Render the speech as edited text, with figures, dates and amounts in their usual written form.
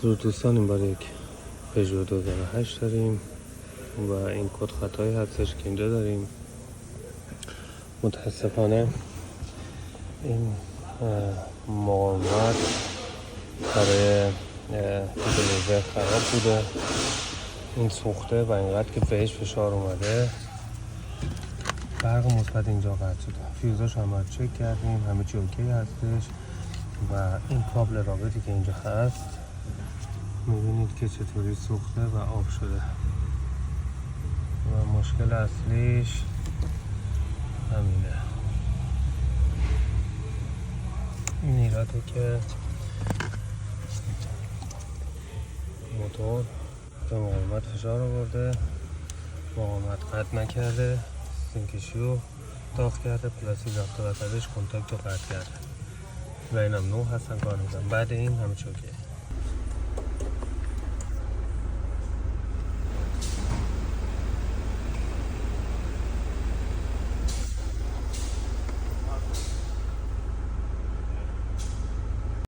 درود دوستان، این بار یک پژو 2008 داریم و این کد خطایی هستش که اینجا داریم. متاسفانه این مقاومت برای دلوزه خراب بوده، این سوخته و اینقدر که بهش فشار اومده برق مثبت اینجا قطع شده. فیوزاش هم چک کردیم، همه چی اوکی هستش و این کابل رابطی که اینجا هست میبینید که چطوری سوخته و آف شده و مشکل اصلیش همینه. این ایراده که موتور به مقاومت فشار آورده، مقاومت قطع نکرده، سینکشیو داغ کرده، پلاستیک رفته وسطش، کنتاکت رو قطع کرده و اینم نو هستن کار میزن. بعد این همه چوکه